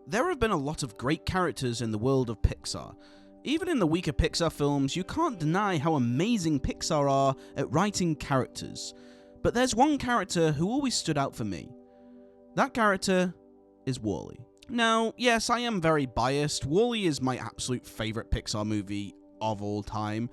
There have been a lot of great characters in the world of Pixar. Even in the weaker Pixar films, you can't deny how amazing Pixar are at writing characters. But there's one character who always stood out for me. That character is WALL-E. Now, yes, I am very biased. WALL-E is my absolute favourite Pixar movie of all time.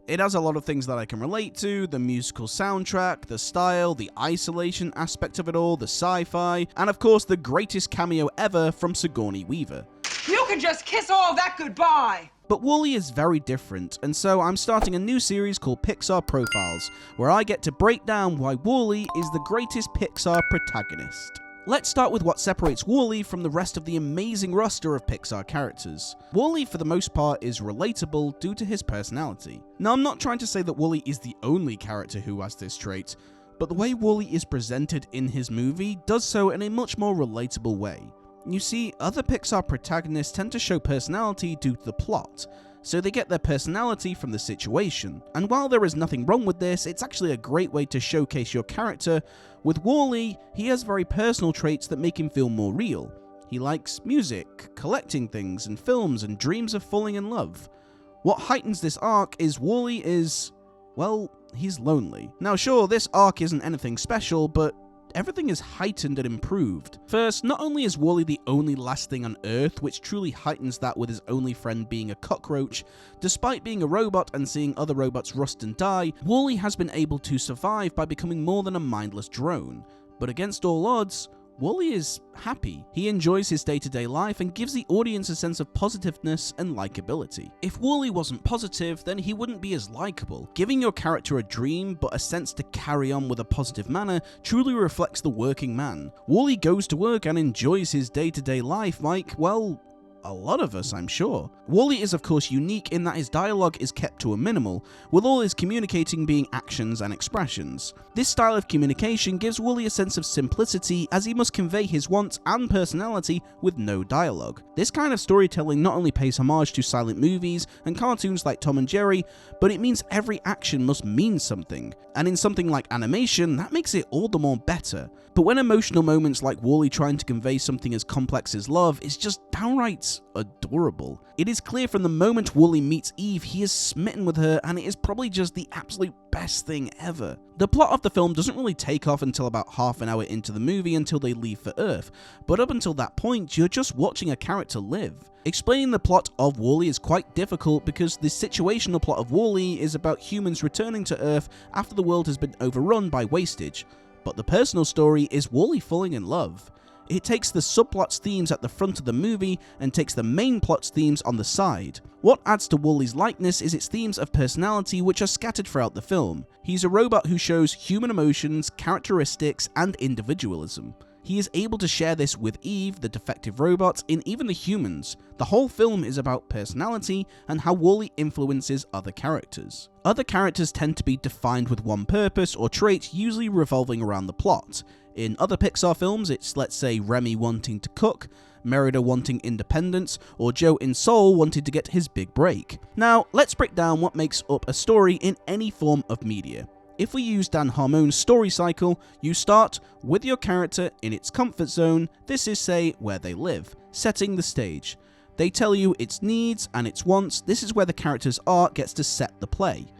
It has a lot of things that I can relate to: the musical soundtrack, the style, the isolation aspect of it all, the sci-fi, and of course the greatest cameo ever from Sigourney Weaver. You can just kiss all that goodbye! But WALL-E is very different, and so I'm starting a new series called Pixar Profiles, where I get to break down why WALL-E is the greatest Pixar protagonist. Let's start with what separates WALL-E from the rest of the amazing roster of Pixar characters. WALL-E, for the most part, is relatable due to his personality. Now, I'm not trying to say that WALL-E is the only character who has this trait, but the way WALL-E is presented in his movie does so in a much more relatable way. You see, other Pixar protagonists tend to show personality due to the plot, so they get their personality from the situation. And while there is nothing wrong with this, it's actually a great way to showcase your character. With WALL-E, he has very personal traits that make him feel more real. He likes music, collecting things and films, and dreams of falling in love. What heightens this arc is WALL-E is, well, he's lonely. Now sure, this arc isn't anything special, but everything is heightened and improved. First, not only is WALL-E the only last thing on Earth, which truly heightens that with his only friend being a cockroach, despite being a robot and seeing other robots rust and die, WALL-E has been able to survive by becoming more than a mindless drone. But against all odds, WALL-E is happy. He enjoys his day-to-day life and gives the audience a sense of positiveness and likability. If WALL-E wasn't positive, then he wouldn't be as likable. Giving your character a dream, but a sense to carry on with a positive manner, truly reflects the working man. WALL-E goes to work and enjoys his day-to-day life like, well, a lot of us, I'm sure. WALL-E is of course unique in that his dialogue is kept to a minimal, with all his communicating being actions and expressions. This style of communication gives WALL-E a sense of simplicity, as he must convey his wants and personality with no dialogue. This kind of storytelling not only pays homage to silent movies and cartoons like Tom and Jerry, but it means every action must mean something. And in something like animation, that makes it all the more better. But when emotional moments like WALL-E trying to convey something as complex as love is just downright adorable. It is clear from the moment WALL-E meets Eve, he is smitten with her, and it is probably just the absolute best thing ever. The plot of the film doesn't really take off until about half an hour into the movie until they leave for Earth, but up until that point, you're just watching a character live. Explaining the plot of WALL-E is quite difficult because the situational plot of WALL-E is about humans returning to Earth after the world has been overrun by wastage. But the personal story is WALL-E falling in love. It takes the subplot's themes at the front of the movie and takes the main plot's themes on the side. What adds to WALL-E's likeness is its themes of personality, which are scattered throughout the film. He's a robot who shows human emotions, characteristics, and individualism. He is able to share this with Eve, the defective robot, and even the humans. The whole film is about personality and how WALL-E influences other characters. Other characters tend to be defined with one purpose or trait, usually revolving around the plot. In other Pixar films, it's, let's say, Remy wanting to cook, Merida wanting independence, or Joe in Soul wanting to get his big break. Now, let's break down what makes up a story in any form of media. If we use Dan Harmon's story cycle, you start with your character in its comfort zone, this is, say, where they live, setting the stage. They tell you its needs and its wants, this is where the character's arc gets to set the play.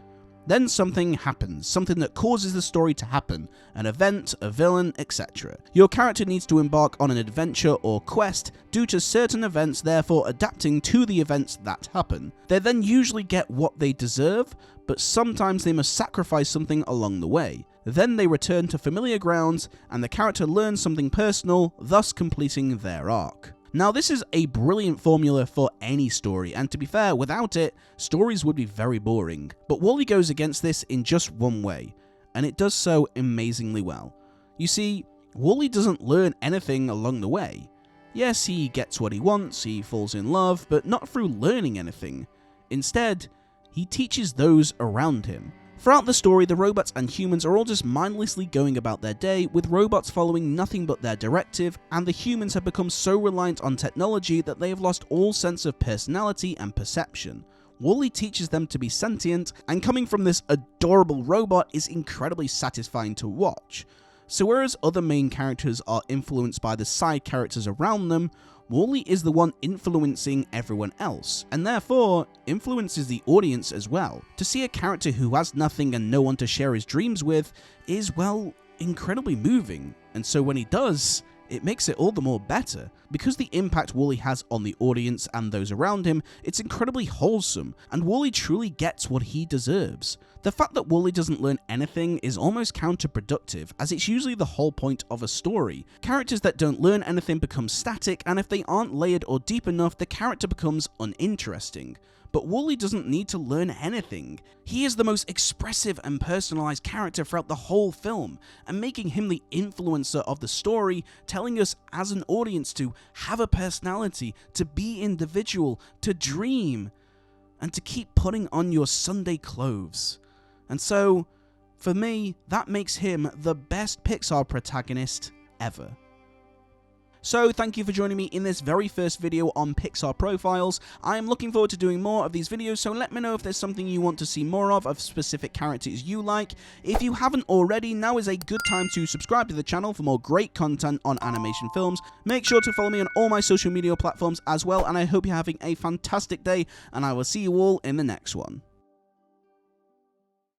Then something happens, something that causes the story to happen, an event, a villain, etc. Your character needs to embark on an adventure or quest due to certain events, therefore adapting to the events that happen. They then usually get what they deserve, but sometimes they must sacrifice something along the way. Then they return to familiar grounds, and the character learns something personal, thus completing their arc. Now, this is a brilliant formula for any story, and to be fair, without it, stories would be very boring. But WALL-E goes against this in just one way, and it does so amazingly well. You see, WALL-E doesn't learn anything along the way. Yes, he gets what he wants, he falls in love, but not through learning anything. Instead, he teaches those around him. Throughout the story, the robots and humans are all just mindlessly going about their day, with robots following nothing but their directive, and the humans have become so reliant on technology that they have lost all sense of personality and perception. WALL-E teaches them to be sentient, and coming from this adorable robot is incredibly satisfying to watch. So whereas other main characters are influenced by the side characters around them, Wall-E is the one influencing everyone else, and therefore influences the audience as well. To see a character who has nothing and no one to share his dreams with is, well, incredibly moving, and so when he does, it makes it all the more better. Because the impact Wall-E has on the audience and those around him, it's incredibly wholesome, and Wall-E truly gets what he deserves. The fact that Wall-E doesn't learn anything is almost counterproductive, as it's usually the whole point of a story. Characters that don't learn anything become static, and if they aren't layered or deep enough, the character becomes uninteresting. But Wall-E doesn't need to learn anything. He is the most expressive and personalized character throughout the whole film, and making him the influencer of the story, telling us as an audience to have a personality, to be individual, to dream, and to keep putting on your Sunday clothes. And so, for me, that makes him the best Pixar protagonist ever. So thank you for joining me in this very first video on Pixar profiles. I am looking forward to doing more of these videos, so let me know if there's something you want to see more of specific characters you like. If you haven't already, now is a good time to subscribe to the channel for more great content on animation films. Make sure to follow me on all my social media platforms as well, and I hope you're having a fantastic day, and I will see you all in the next one.